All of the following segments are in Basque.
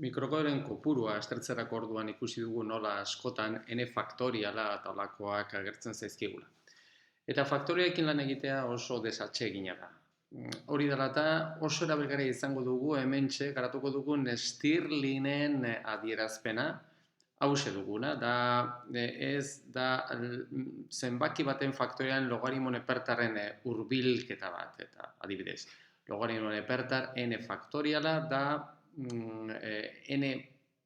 Mikrokoren kopurua aztertzerako orduan ikusi dugu nola askotan n faktoriala eta olakoak agertzen zaizkigula. Eta faktoriaekin lan egitea oso desatsegina da. Hori dela eta oso erabilgarria izango dugu hementxe garatuko dugun Stirlingen adierazpena, hause duguna, ez da zenbaki baten faktorian logaritmo nepertarren hurbilketa bat, eta adibidez, logaritmo nepertar n faktoriala da n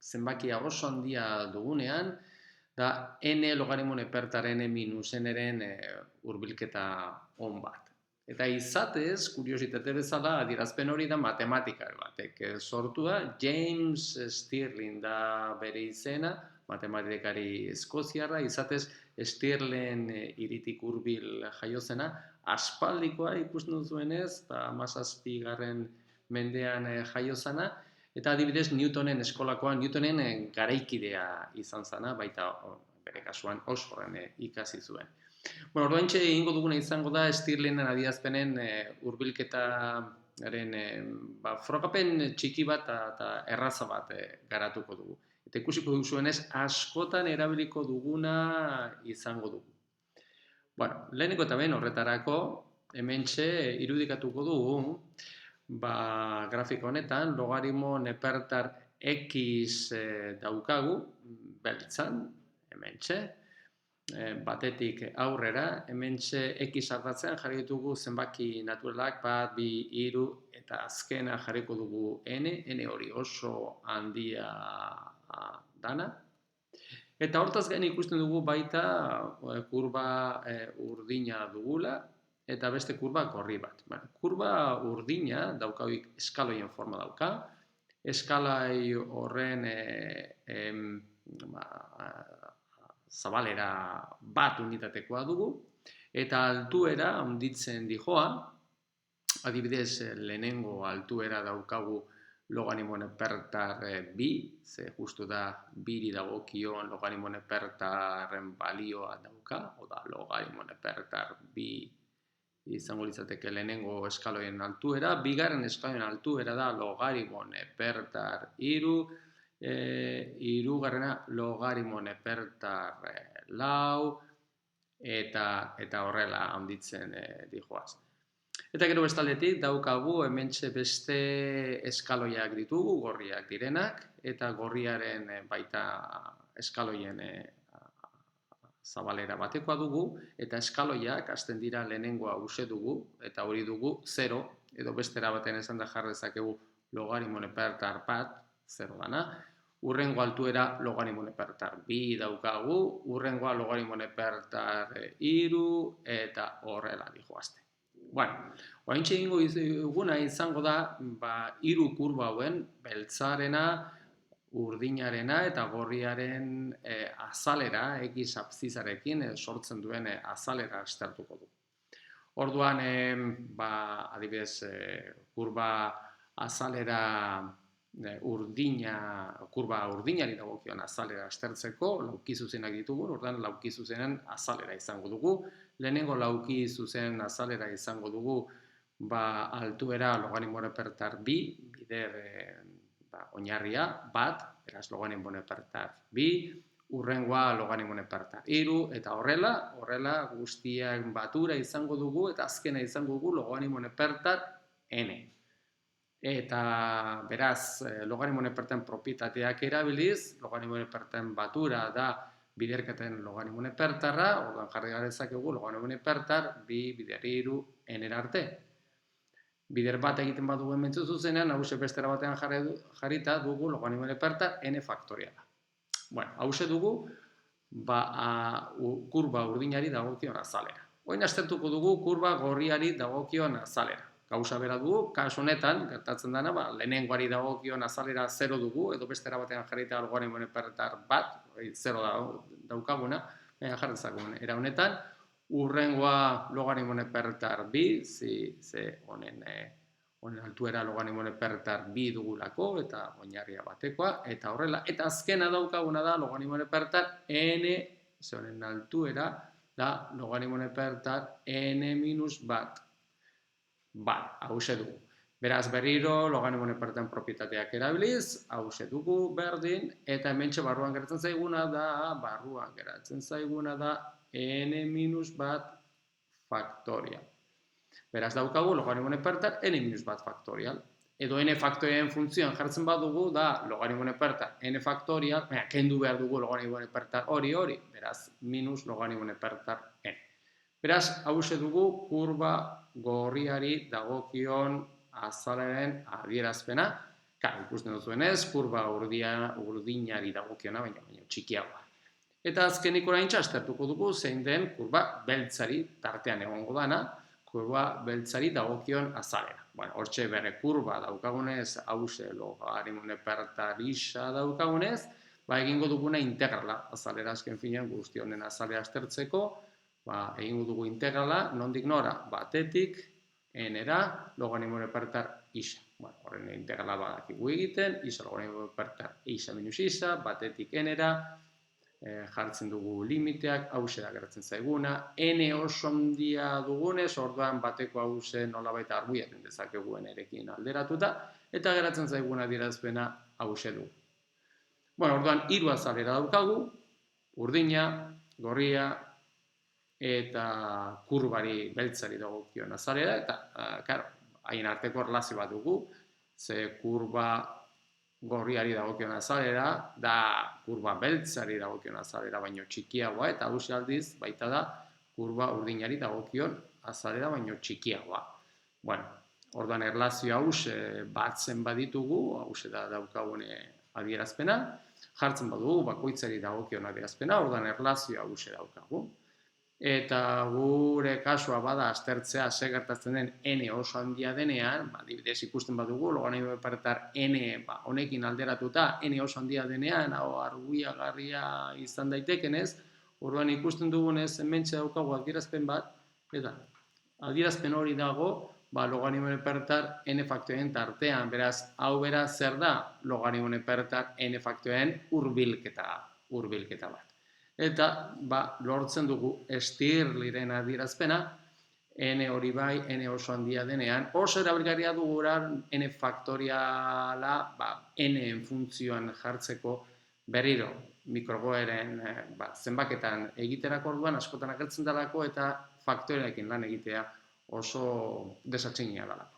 zenbakia oso handia dugunean, da n logaritmo nepertar n minus n-ren hurbilketa on bat. Eta izatez, kuriositate bezala, adierazpen hori da matematikar batek sortua, James Stirling da bere izena, matematikari eskoziarra, izatez Stirling hiritik hurbil jaiozena, aspaldikoa ikusten duzuenez, 17. mendean jaiozana, eta adibidez Newtonen eskolakoa, Newtonen garaikidea izan zana, baita bere kasuan Oxforden ikasi zuen. Bueno, orduantxe egingo duguna izango da Stirlingen adierazpenen hurbilketaren frogapen txiki bat eta erraza bat garatuko dugu. Eta ikusiko duzuenez, askotan erabiliko duguna izango dugu. Bueno, lehenengo eta behin horretarako, hementxe irudikatuko dugu, grafiko honetan, logaritmo nepertar x daukagu, beltzan, hementxe, batetik aurrera, hementxe x ardatzean jarri ditugu zenbaki naturalak, 1, 2, 3, eta azkena jarriko dugu n hori oso handia dana. Eta hortaz gain ikusten dugu baita kurba urdina dugula, eta beste kurba gorri bat. Kurba urdina daukagik eskaloien forma dauka, eskalai horren zabalera bat unitatekoa dugu, eta altuera handitzen dijoa, adibidez lehenengo altuera daukagu logaritmo nepertar 2, ze justu da 2 dagokion logaritmo nepertarren balioa dauka, oda logaritmo nepertar 2 izango litzateke lehenengo eskaloien altuera, bigarren eskaloien altuera da logaritmo nepertar 3, hirugarrena logaritmo nepertar 4, eta horrela handitzen dijoaz. Eta gero bestaldetik daukagu hementxe beste eskaloiak ditugu, gorriak direnak, eta gorriaren baita eskaloien zabalera batekoa dugu, eta eskaloiak hasten dira lehenengoa hause dugu, eta hori dugu 0, edo bestera baten esan da jar dezakegu logaritmo nepertar 1, 0 dana, urrengo altuera logaritmo nepertar 2 daukagu, urrengoa logaritmo nepertar 3, eta horrela dijoazte. Bueno, oraintxe egingo duguna izango da, 3 kurba hauen, beltzarena, urdinarena eta gorriaren azalera, x abzizarekin sortzen duen azalera aztertuko du. Orduan, adibidez, kurba azalera kurba urdinari dagokion azalera aztertzeko, lauki zuzenak ditugu, orduan lauki zuzenen azalera izango dugu. Lehenengo lauki zuzen azalera izango dugu, altuera logaritmo nepertar 2, bider oinarria, 1, beraz logaritmo nepertar 2, urrengoa logaritmo nepertar 3, eta horrela guztiak batura izango dugu, eta azkena izango dugu logaritmo nepertar n. Eta beraz, logaritmo nepertaren propietateak erabiliz, logaritmo nepertaren batura da biderketen logaritmo nepertarra, orduan jarri garezakegu logaritmo nepertar 2 bider 3 n arte. Bider bat egiten badugu hementzu zuzenean, hause bestera batean jarrita dugu logaritmo nepertar n faktoriala. Bueno, hause dugu, kurba urdinari dagokion azalera. Oin aztertuko dugu kurba gorriari dagokion azalera. Gauza bera dugu, kasu honetan, gertatzen dena, lehenengoari dagokion azalera 0 dugu, edo bestera batean jarrita logaritmo nepertar 1, 0 daukaguna, jarrezagun era honetan, urrengoa logaritmo nepertar 2, ze honen altuera logaritmo nepertar 2 dugulako, eta oinarria batekoa, eta horrela, eta azkena daukaguna da logaritmo nepertar n, ze honen altuera da logaritmo nepertar n minus 1. Hause dugu. Beraz, berriro, logaritmo honen propietateak erabiliz, hau dugu berdin, eta hementxe barruan geratzen zaiguna da, n-1 faktorial. Beraz, daukagu logaritmo honen n-1 faktorial. Edo n faktorialen funtzioan jartzen badugu, da logaritmo honen n faktorial, kendu behar dugu logaritmo honen hori, beraz, minus logaritmo honen n. Beraz, hau dugu kurba gorriari dagokion azalaren adierazpena. Ikusten duzuenez, kurba urdinari dagokiona, baina txikiagoa. Eta azkenik oraintxe aztertuko dugu zein den kurba beltzari tartean egongo dana, kurba beltzari dagokion azalera. Hortxe bere kurba daukagunez, hause logaritmo honen isa daukagunez, egingo duguna integrala, azalera azken finean guzti honen azalera aztertzeko, egingo dugu integrala, nondik nora, batetik, n-era, logaritmo honen isa. Horren integrala badakigu egiten, isa logaritmo honen isa minus isa, batetik n-era, jartzen dugu limiteak, hause da geratzen zaiguna, n oso handia dugunez, orduan bateko hause nolabait arbuiaten dezakegu n-erekin alderatuta, eta geratzen zaiguna adierazpena hause dugu. Orduan, hiru azalera daukagu, urdina, gorria, eta kurbari beltzari dagokion azalera, eta, haien arteko erlazio bat dugu, ze kurba gorriari dagokion azalera, da kurba beltzari dagokion azalera baino txikiagoa, eta hause aldiz, baita da, kurba urdinari dagokion azalera baino txikiagoa. Orduan erlazio hause batzen baditugu, hause da daukagune adierazpena, jartzen badugu, bakoitzari dagokion adierazpena, orduan erlazio hause daukagu. Eta gure kasua bada aztertzea ze gertatzen den n oso handia denean, adibidez ikusten badugu, logaritmo n honekin alderatuta, n oso handia denean, hau arbuiagarria izan daitekenez, orduan ikusten dugunez, hementxe daukagu adierazpen bat, eta adierazpen hori dago, logaritmo n faktorien tartean, beraz, hau beraz zer da logaritmo n faktorien hurbilketa bat. Eta, lortzen dugu Stirliren adierazpena, n hori bai, n oso handia denean, oso erabilgarria dugu n faktoriala n-en funtzioan jartzeko berriro mikrogoeren zenbaketan egiterako orduan askotan agertzen delako eta faktoreekin lan egitea oso desatsegina delako.